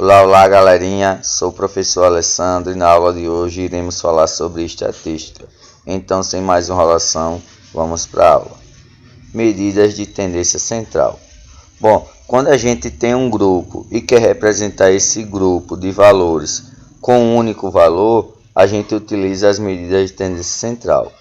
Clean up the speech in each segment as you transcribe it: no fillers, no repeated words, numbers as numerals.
Olá, olá galerinha, sou o professor Alessandro e na aula de hoje iremos falar sobre estatística. Então, sem mais enrolação, vamos para a aula. Medidas de tendência central. Bom, quando a gente tem um grupo e quer representar esse grupo de valores com um único valor, a gente utiliza as medidas de tendência central.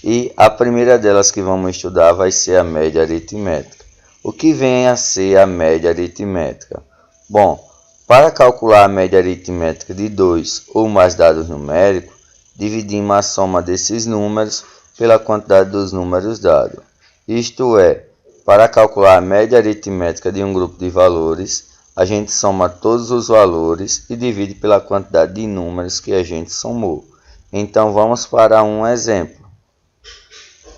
E a primeira delas que vamos estudar vai ser a média aritmética. O que vem a ser a média aritmética? Bom, para calcular a média aritmética de dois ou mais dados numéricos, dividimos a soma desses números pela quantidade dos números dados. Isto é, para calcular a média aritmética de um grupo de valores, a gente soma todos os valores e divide pela quantidade de números que a gente somou. Então vamos para um exemplo.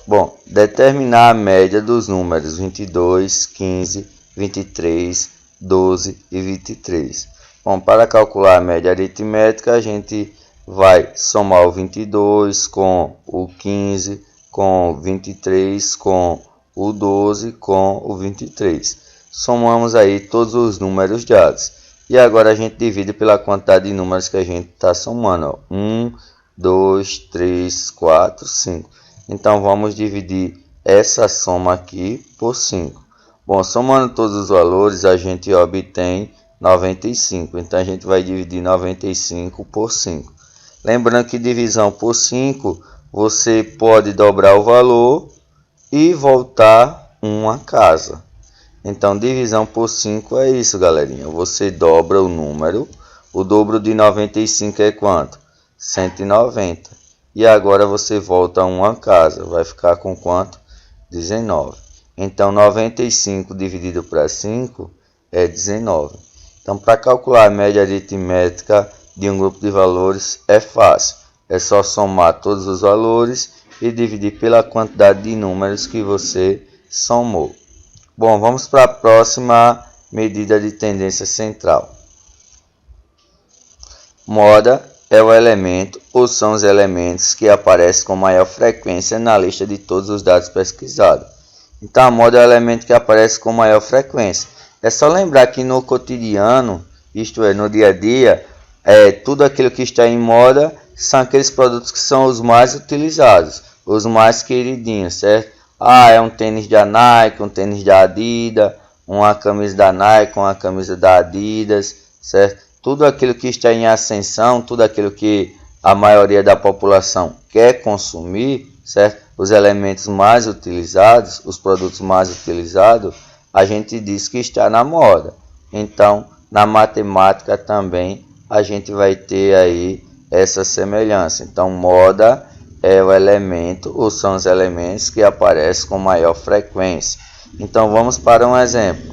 Bom, determinar a média dos números 22, 15, 23, 12 e 23. Bom, para calcular a média aritmética, a gente vai somar o 22 com o 15, com o 23, com o 12, com o 23. Somamos aí todos os números dados. E agora a gente divide pela quantidade de números que a gente está somando. 1, 2, 3, 4, 5. Então, vamos dividir essa soma aqui por 5. Bom, somando todos os valores, a gente obtém 95. Então, a gente vai dividir 95 por 5. Lembrando que divisão por 5, você pode dobrar o valor e voltar uma casa. Então, divisão por 5 é isso, galerinha. Você dobra o número. O dobro de 95 é quanto? 190. E agora você volta a uma casa, vai ficar com quanto? 19. Então, 95 dividido para 5 é 19. Então, para calcular a média aritmética de um grupo de valores é fácil. É só somar todos os valores e dividir pela quantidade de números que você somou. Bom, vamos para a próxima medida de tendência central. Moda é o elemento ou são os elementos que aparecem com maior frequência na lista de todos os dados pesquisados. Então, a moda é o elemento que aparece com maior frequência. É só lembrar que no cotidiano, isto é, no dia a dia, tudo aquilo que está em moda são aqueles produtos que são os mais utilizados, os mais queridinhos, certo? É um tênis da Nike, um tênis da Adidas, uma camisa da Nike, uma camisa da Adidas, certo? Tudo aquilo que está em ascensão, tudo aquilo que a maioria da população quer consumir, certo? Os elementos mais utilizados, os produtos mais utilizados, a gente diz que está na moda. Então, na matemática também a gente vai ter aí essa semelhança. Então, moda é o elemento, ou são os elementos que aparecem com maior frequência. Então, vamos para um exemplo.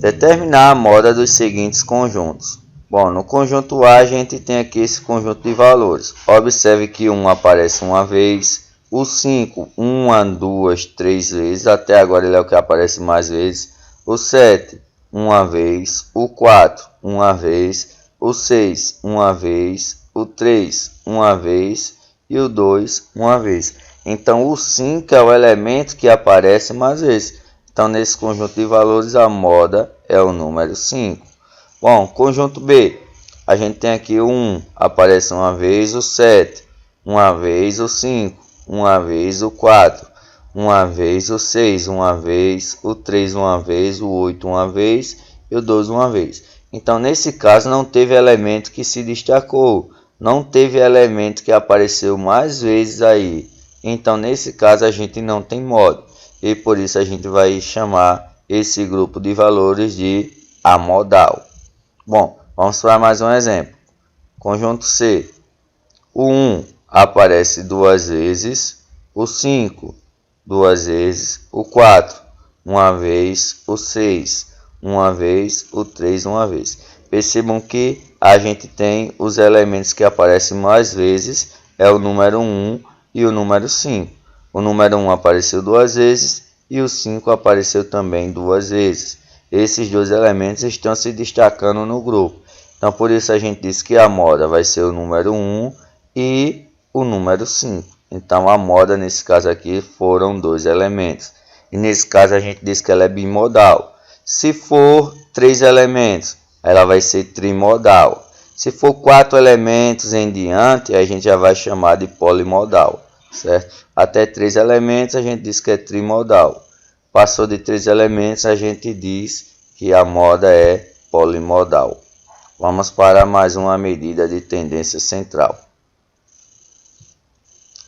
Determinar a moda dos seguintes conjuntos. Bom, no conjunto A a gente tem aqui esse conjunto de valores. Observe que 1 aparece uma vez, o 5 uma, duas, 3 vezes, até agora ele é o que aparece mais vezes. O 7 uma vez, o 4 uma vez, o 6 uma vez, o 3 uma vez e o 2 uma vez. Então o 5 é o elemento que aparece mais vezes. Então, nesse conjunto de valores, a moda é o número 5. Bom, conjunto B. A gente tem aqui o 1, aparece uma vez o 7, uma vez o 5, uma vez o 4, uma vez o 6, uma vez o 3, uma vez o 8, uma vez e o 12, uma vez. Então, nesse caso, não teve elemento que se destacou, não teve elemento que apareceu mais vezes aí. Então, nesse caso, a gente não tem moda. E por isso a gente vai chamar esse grupo de valores de amodal. Bom, vamos para mais um exemplo. Conjunto C. O 1 aparece duas vezes, o 5 duas vezes, o 4 uma vez, o 6 uma vez, o 3 uma vez. Percebam que a gente tem os elementos que aparecem mais vezes, é o número 1 e o número 5. O número 1 apareceu duas vezes e o 5 apareceu também duas vezes. Esses dois elementos estão se destacando no grupo. Então, por isso a gente diz que a moda vai ser o número 1 e o número 5. Então, a moda, nesse caso aqui, foram dois elementos. E nesse caso, a gente diz que ela é bimodal. Se for 3 elementos, ela vai ser trimodal. Se for 4 elementos em diante, a gente já vai chamar de polimodal, certo? Até 3 elementos a gente diz que é trimodal. Passou de 3 elementos, a gente diz que a moda é polimodal. Vamos para mais uma medida de tendência central.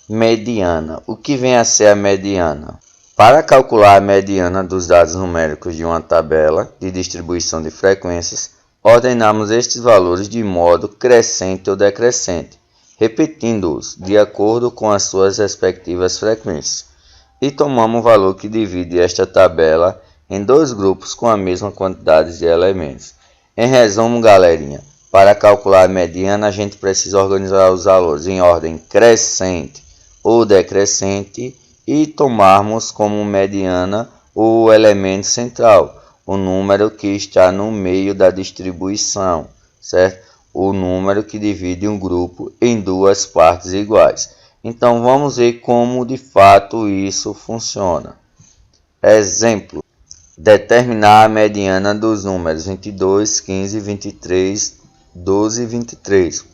Mediana. O que vem a ser a mediana? Para calcular a mediana dos dados numéricos de uma tabela de distribuição de frequências, ordenamos estes valores de modo crescente ou decrescente, repetindo-os de acordo com as suas respectivas frequências, e tomamos o valor que divide esta tabela em dois grupos com a mesma quantidade de elementos. Em resumo, galerinha, para calcular a mediana, a gente precisa organizar os valores em ordem crescente ou decrescente e tomarmos como mediana o elemento central, o número que está no meio da distribuição, certo? O número que divide um grupo em duas partes iguais. Então, vamos ver como de fato isso funciona. Exemplo: determinar a mediana dos números 22, 15, 23, 12 e 23.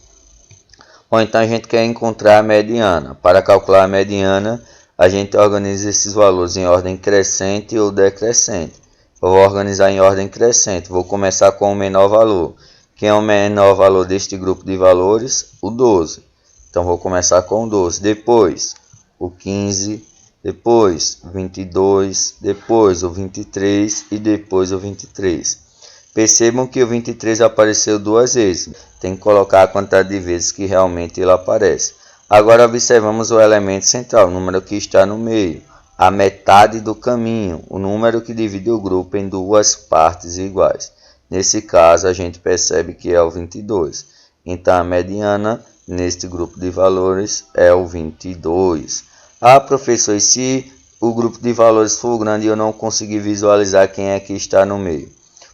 Ou então a gente quer encontrar a mediana. Para calcular a mediana, a gente organiza esses valores em ordem crescente ou decrescente. Eu vou organizar em ordem crescente. Vou começar com o menor valor. Quem é o menor valor deste grupo de valores? O 12. Então vou começar com o 12. Depois o 15. Depois o 22. Depois o 23. E depois o 23. Percebam que o 23 apareceu duas vezes. Tem que colocar a quantidade de vezes que realmente ele aparece. Agora observamos o elemento central, o número que está no meio, a metade do caminho, o número que divide o grupo em duas partes iguais. Nesse caso, a gente percebe que é o 22. Então, a mediana neste grupo de valores é o 22. Ah, professor, e se o grupo de valores for grande e eu não conseguir visualizar quem é que está no meio?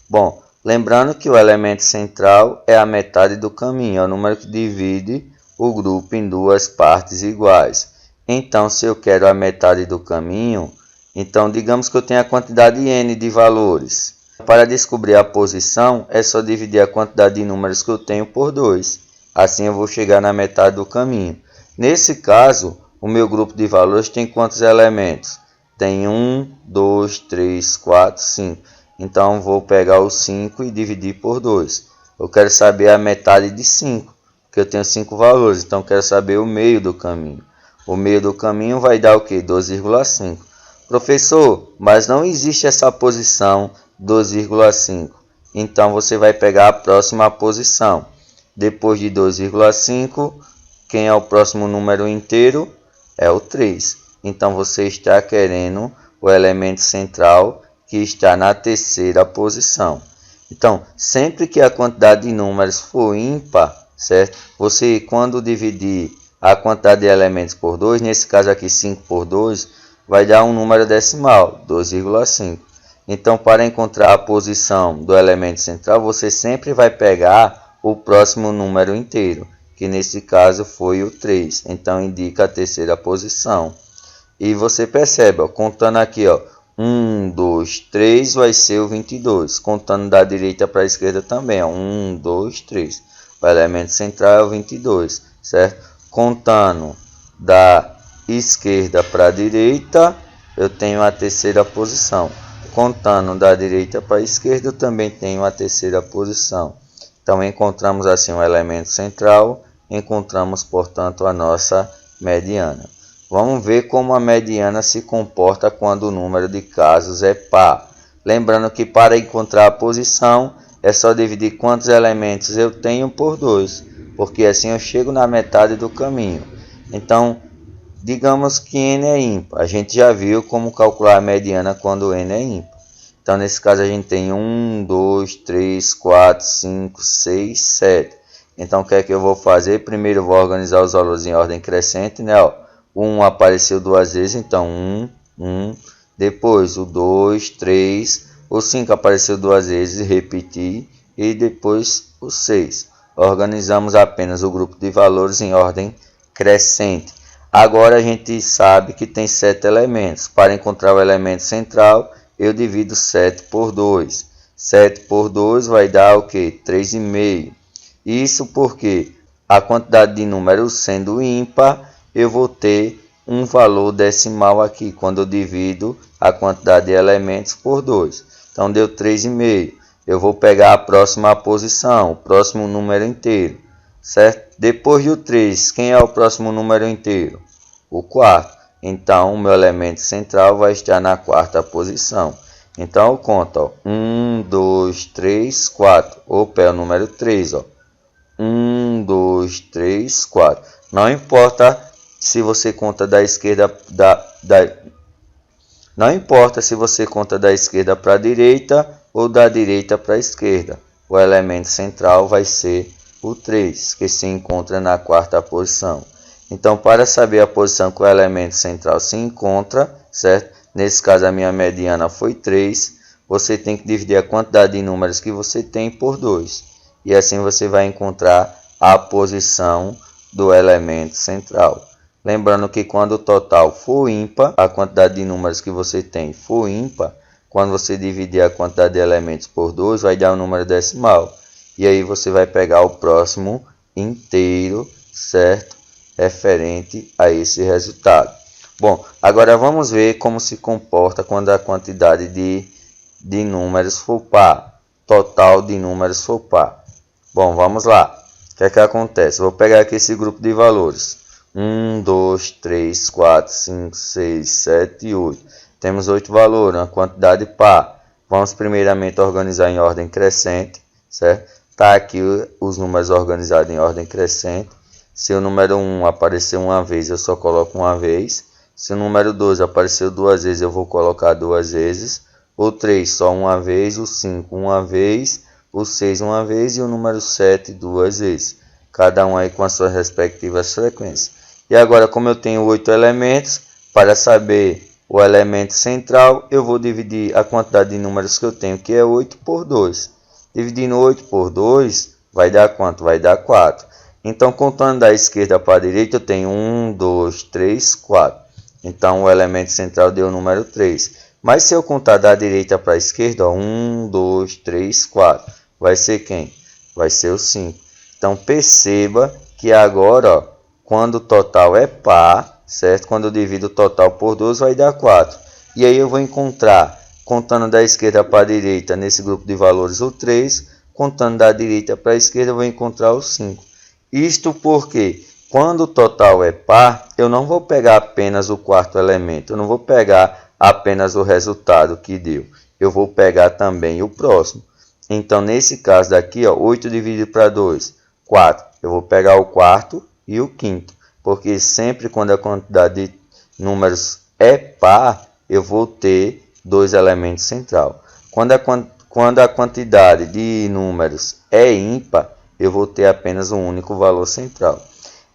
Bom, lembrando que o elemento central é a metade do caminho, é o número que divide o grupo em duas partes iguais. Então, se eu quero a metade do caminho, então digamos que eu tenho a quantidade n de valores. Para descobrir a posição, é só dividir a quantidade de números que eu tenho por 2. Assim eu vou chegar na metade do caminho. Nesse caso, o meu grupo de valores tem quantos elementos? Tem 1, 2, 3, 4, 5. Então, vou pegar o 5 e dividir por 2. Eu quero saber a metade de 5, porque eu tenho 5 valores. Então, eu quero saber o meio do caminho. O meio do caminho vai dar o quê? 2,5. Professor, mas não existe essa posição 2,5. Então, você vai pegar a próxima posição. Depois de 2,5, quem é o próximo número inteiro? É o 3. Então, você está querendo o elemento central que está na terceira posição. Então, sempre que a quantidade de números for ímpar, certo? Você, quando dividir a quantidade de elementos por 2, nesse caso aqui 5 por 2, vai dar um número decimal, 2,5. Então, para encontrar a posição do elemento central, você sempre vai pegar o próximo número inteiro, que nesse caso foi o 3. Então, indica a terceira posição. E você percebe, ó, contando aqui, ó, 1, 2, 3 vai ser o 22. Contando da direita para a esquerda também, ó, 1, 2, 3. O elemento central é o 22, certo? Contando da esquerda para a direita, eu tenho a terceira posição. Contando da direita para a esquerda, eu também tenho a terceira posição. Então, encontramos assim o elemento central, encontramos, portanto, a nossa mediana. Vamos ver como a mediana se comporta quando o número de casos é par. Lembrando que para encontrar a posição, é só dividir quantos elementos eu tenho por 2, porque assim eu chego na metade do caminho. Então, digamos que n é ímpar. A gente já viu como calcular a mediana quando n é ímpar. Então, nesse caso, a gente tem 1, 2, 3, 4, 5, 6, 7. Então, o que é que eu vou fazer? Primeiro, eu vou organizar os valores em ordem crescente, né? Ó, o 1 apareceu duas vezes, então 1, 1. Depois, o 2, 3. O 5 apareceu duas vezes, repetir. E depois, o 6. Organizamos apenas o grupo de valores em ordem crescente. Agora, a gente sabe que tem 7 elementos. Para encontrar o elemento central, eu divido 7 por 2. 7 por 2 vai dar o quê? 3,5. Isso porque a quantidade de números sendo ímpar, eu vou ter um valor decimal aqui, quando eu divido a quantidade de elementos por 2. Então, deu 3,5. Eu vou pegar a próxima posição, o próximo número inteiro, certo? Depois do 3, quem é o próximo número inteiro? O quarto. Então, o meu elemento central vai estar na quarta posição. Então, eu conto, ó, 1, 2, 3, 4. Opa, é o número 3, ó. 1, 2, 3, 4. Não importa se você conta da esquerda não importa se você conta da esquerda para a direita ou da direita para a esquerda. O elemento central vai ser o 3, que se encontra na quarta posição. Então, para saber a posição que o elemento central se encontra, certo? Nesse caso, a minha mediana foi 3. Você tem que dividir a quantidade de números que você tem por 2. E assim você vai encontrar a posição do elemento central. Lembrando que quando o total for ímpar, a quantidade de números que você tem for ímpar, quando você dividir a quantidade de elementos por 2, vai dar um número decimal. E aí você vai pegar o próximo inteiro, certo? Referente a esse resultado. Bom, agora vamos ver como se comporta quando a quantidade de números for par. Total de números for par. Bom, vamos lá. O que é que acontece? Vou pegar aqui esse grupo de valores. 1, 2, 3, 4, 5, 6, 7 e 8. Temos 8 valores, uma quantidade par. Vamos primeiramente organizar em ordem crescente, certo? Tá aqui os números organizados em ordem crescente. Se o número 1 apareceu uma vez, eu só coloco uma vez. Se o número 2 apareceu duas vezes, eu vou colocar duas vezes. O 3 só uma vez, o 5 uma vez, o 6 uma vez e o número 7 duas vezes. Cada um aí com as suas respectivas frequências. E agora, como eu tenho 8 elementos, para saber o elemento central, eu vou dividir a quantidade de números que eu tenho, que é 8 por 2. Dividindo 8 por 2, vai dar quanto? Vai dar 4. Então, contando da esquerda para a direita, eu tenho 1, 2, 3, 4. Então, o elemento central deu o número 3. Mas se eu contar da direita para a esquerda, ó, 1, 2, 3, 4. Vai ser quem? Vai ser o 5. Então, perceba que agora, ó, quando o total é par, certo? Quando eu divido o total por 2, vai dar 4. E aí eu vou encontrar, contando da esquerda para a direita, nesse grupo de valores, o 3. Contando da direita para a esquerda, eu vou encontrar o 5. Isto porque, quando o total é par, eu não vou pegar apenas o quarto elemento. Eu não vou pegar apenas o resultado que deu. Eu vou pegar também o próximo. Então, nesse caso daqui, ó, 8 dividido para 2, 4. Eu vou pegar o quarto e o quinto, porque sempre quando a quantidade de números é par, eu vou ter dois elementos central. Quando a quantidade de números é ímpar, eu vou ter apenas um único valor central.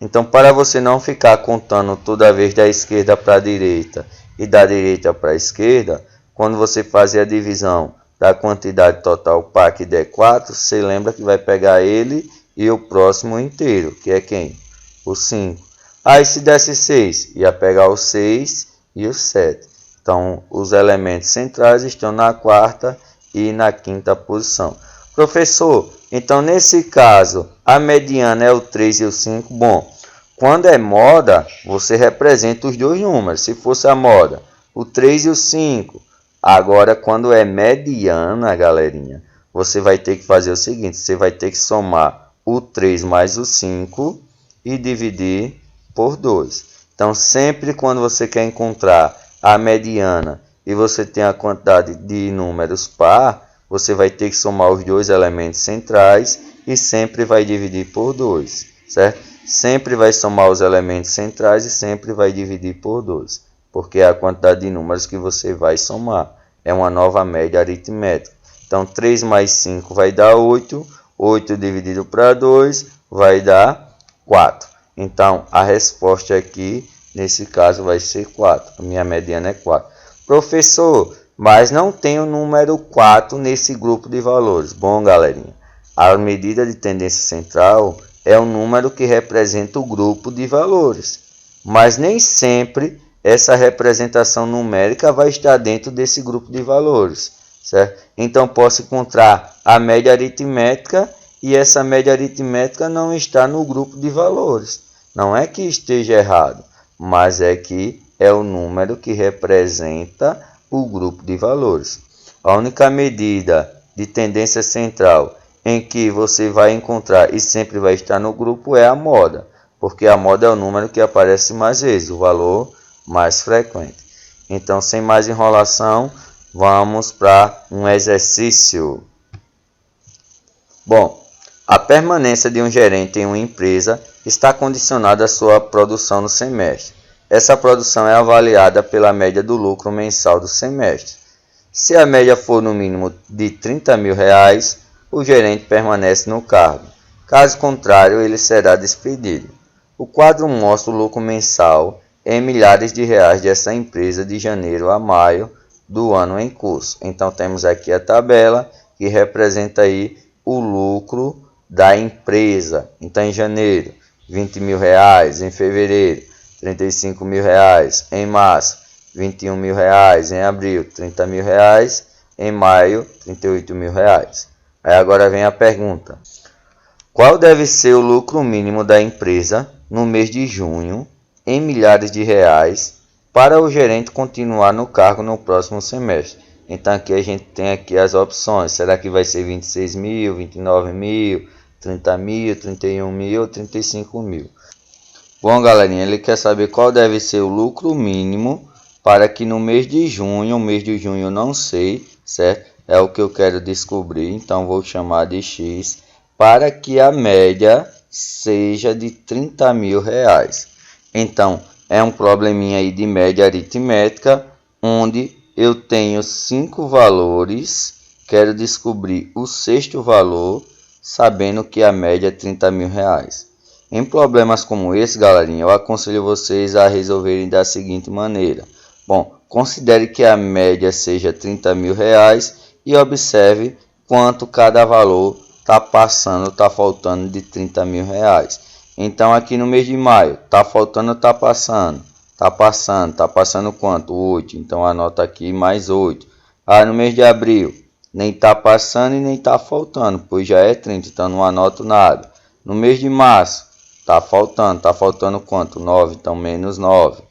Então, para você não ficar contando toda vez da esquerda para a direita e da direita para a esquerda, quando você fazer a divisão da quantidade total par que der 4, você lembra que vai pegar ele e o próximo inteiro, que é quem? O 5. Aí se desse 6, ia pegar o 6 e o 7. Então, os elementos centrais estão na quarta e na quinta posição. Professor, então nesse caso, a mediana é o 3 e o 5. Bom, quando é moda, você representa os dois números. Se fosse a moda, o 3 e o 5. Agora, quando é mediana, galerinha, você vai ter que fazer o seguinte. Você vai ter que somar o 3 mais o 5 e dividir por 2. Então, sempre quando você quer encontrar a mediana e você tem a quantidade de números par, você vai ter que somar os dois elementos centrais e sempre vai dividir por 2, certo? Sempre vai somar os elementos centrais e sempre vai dividir por 2, porque é a quantidade de números que você vai somar. É uma nova média aritmética. Então, 3 mais 5 vai dar 8. 8 dividido para 2 vai dar 4. Então, a resposta aqui, nesse caso, vai ser 4. A minha mediana é 4. Professor, mas não tem o número 4 nesse grupo de valores. Bom, galerinha, a medida de tendência central é o número que representa o grupo de valores. Mas nem sempre essa representação numérica vai estar dentro desse grupo de valores, certo? Então, posso encontrar a média aritmética e essa média aritmética não está no grupo de valores. Não é que esteja errado, mas é que é o número que representa o grupo de valores. A única medida de tendência central em que você vai encontrar e sempre vai estar no grupo é a moda, porque a moda é o número que aparece mais vezes, o valor mais frequente. Então, sem mais enrolação, vamos para um exercício. Bom, a permanência de um gerente em uma empresa está condicionada à sua produção no semestre. Essa produção é avaliada pela média do lucro mensal do semestre. Se a média for no mínimo de R$30.000, o gerente permanece no cargo. Caso contrário, ele será despedido. O quadro mostra o lucro mensal em milhares de reais dessa empresa de janeiro a maio do ano em curso. Então temos aqui a tabela que representa aí o lucro da empresa. Então em janeiro, R$20.000, em fevereiro, R$35.000, em março, R$21.000, em abril, R$30.000, em maio, R$38.000. Aí agora vem a pergunta: qual deve ser o lucro mínimo da empresa no mês de junho, em milhares de reais, para o gerente continuar no cargo no próximo semestre? Então aqui a gente tem aqui as opções. Será que vai ser 26.000, 29.000, 30.000, 31.000 ou 35.000? Bom, galerinha, ele quer saber qual deve ser o lucro mínimo para que no mês de junho, o mês de junho eu não sei, certo? É o que eu quero descobrir, então vou chamar de X, para que a média seja de R$30.000. Então, é um probleminha aí de média aritmética, onde eu tenho 5 valores, quero descobrir o sexto valor, sabendo que a média é R$30.000. Em problemas como esse, galerinha, eu aconselho vocês a resolverem da seguinte maneira. Bom, considere que a média seja R$30.000 e observe quanto cada valor está passando, está faltando de R$30.000. Então aqui no mês de maio, está faltando, está passando? Está passando quanto? 8. Então anota aqui mais 8. No mês de abril, nem está passando e nem está faltando, pois já é 30, então não anoto nada. No mês de março, está faltando quanto? 9, então menos 9.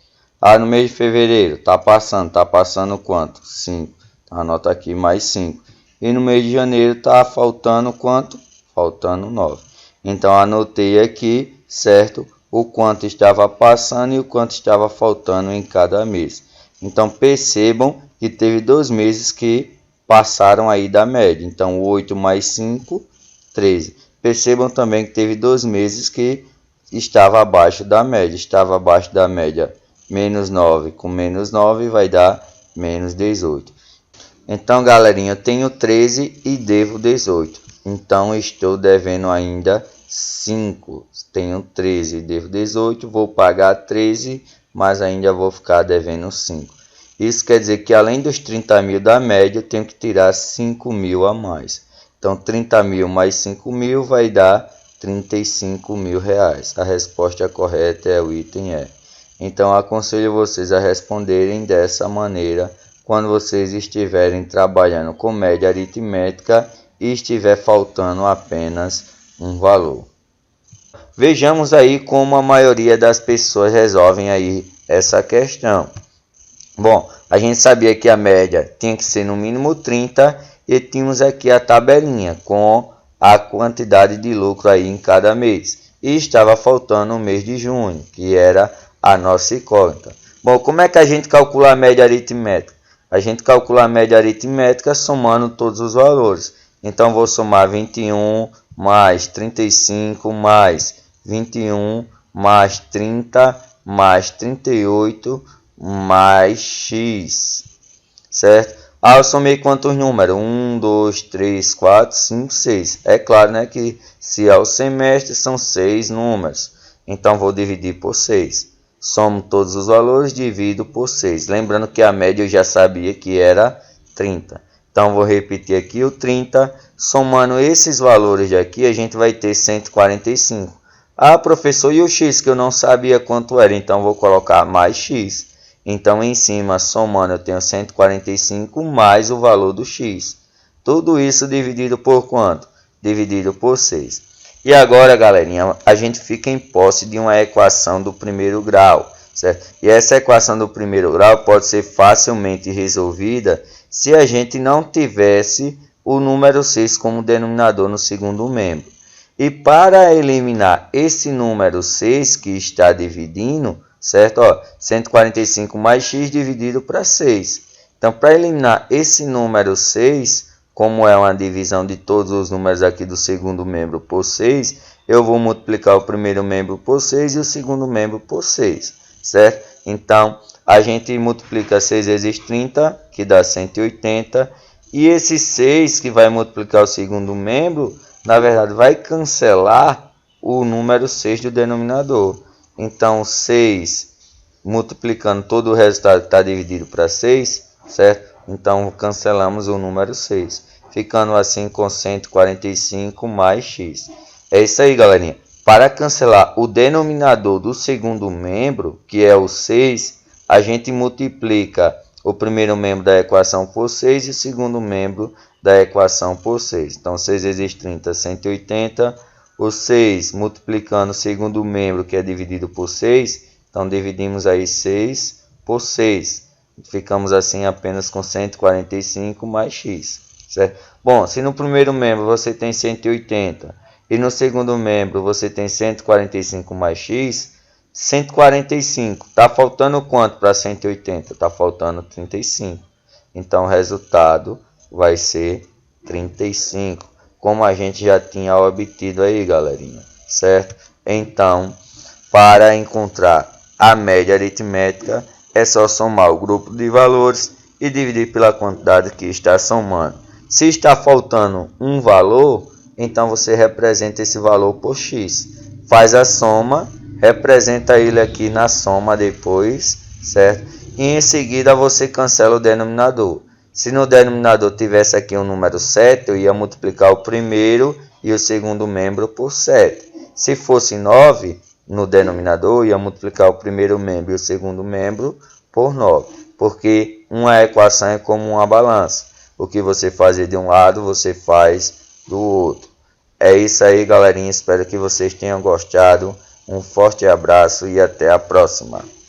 No mês de fevereiro, está passando quanto? 5, então anota aqui mais 5. E no mês de janeiro, está faltando quanto? Faltando 9. Então anotei aqui, certo? O quanto estava passando e o quanto estava faltando em cada mês. Então percebam que teve 2 meses que passaram aí da média. Então 8 mais 5, 13. Percebam também que teve 2 meses que estava abaixo da média. Estava abaixo da média menos 9 com menos 9 vai dar menos 18. Então, galerinha, eu tenho 13 e devo 18. Então, estou devendo ainda 5. Tenho 13 e devo 18. Vou pagar 13, mas ainda vou ficar devendo 5. Isso quer dizer que além dos 30.000 da média, eu tenho que tirar 5.000 a mais. Então, 30.000 mais 5.000 vai dar R$35.000. A resposta correta é o item E. Então, aconselho vocês a responderem dessa maneira quando vocês estiverem trabalhando com média aritmética e estiver faltando apenas um valor. Vejamos aí como a maioria das pessoas resolvem aí essa questão. Bom, a gente sabia que a média tinha que ser no mínimo 30 e tínhamos aqui a tabelinha com a quantidade de lucro aí em cada mês. E estava faltando o mês de junho, que era a nossa incógnita. Bom, como é que a gente calcula a média aritmética? A gente calcula a média aritmética somando todos os valores. Então, vou somar 21 mais 35 mais 21 mais 30 mais 38 mais x, certo? Eu somei quantos números? 1, 2, 3, 4, 5, 6. É claro, né, que se é o semestre são 6 números. Então, vou dividir por 6. Somo todos os valores, divido por 6. Lembrando que a média eu já sabia que era 30. Então, vou repetir aqui o 30. Somando esses valores aqui, a gente vai ter 145. Professor, e o x que eu não sabia quanto era? Então, vou colocar mais x. Então, em cima, somando, eu tenho 145 mais o valor do x. Tudo isso dividido por quanto? Dividido por 6. E agora, galerinha, a gente fica em posse de uma equação do primeiro grau, certo? E essa equação do primeiro grau pode ser facilmente resolvida se a gente não tivesse o número 6 como denominador no segundo membro. E para eliminar esse número 6 que está dividindo, certo? 145 mais x dividido para 6. Então, para eliminar esse número 6, como é uma divisão de todos os números aqui do segundo membro por 6, eu vou multiplicar o primeiro membro por 6 e o segundo membro por 6, certo? Então, a gente multiplica 6 vezes 30, que dá 180, e esse 6 que vai multiplicar o segundo membro, na verdade, vai cancelar o número 6 do denominador. Então, 6 multiplicando todo o resultado que está dividido para 6, certo? Então, cancelamos o número 6, ficando assim com 145 mais x. É isso aí, galerinha. Para cancelar o denominador do segundo membro, que é o 6, a gente multiplica o primeiro membro da equação por 6 e o segundo membro da equação por 6. Então, 6 vezes 30, 180. O 6 multiplicando o segundo membro, que é dividido por 6. Então, dividimos aí 6 por 6. Ficamos assim apenas com 145 mais x, certo? Bom, se no primeiro membro você tem 180 e no segundo membro você tem 145 mais x, 145. Está faltando quanto para 180? Está faltando 35. Então, o resultado vai ser 35, como a gente já tinha obtido aí, galerinha, certo? Então, para encontrar a média aritmética, é só somar o grupo de valores e dividir pela quantidade que está somando. Se está faltando um valor, então você representa esse valor por x. Faz a soma, representa ele aqui na soma depois, certo? E em seguida você cancela o denominador. Se no denominador tivesse aqui um número 7, eu ia multiplicar o primeiro e o segundo membro por 7. Se fosse 9, no denominador, eu ia multiplicar o primeiro membro e o segundo membro por 9. Porque uma equação é como uma balança. O que você fazer de um lado, você faz do outro. É isso aí, galerinha. Espero que vocês tenham gostado. Um forte abraço e até a próxima.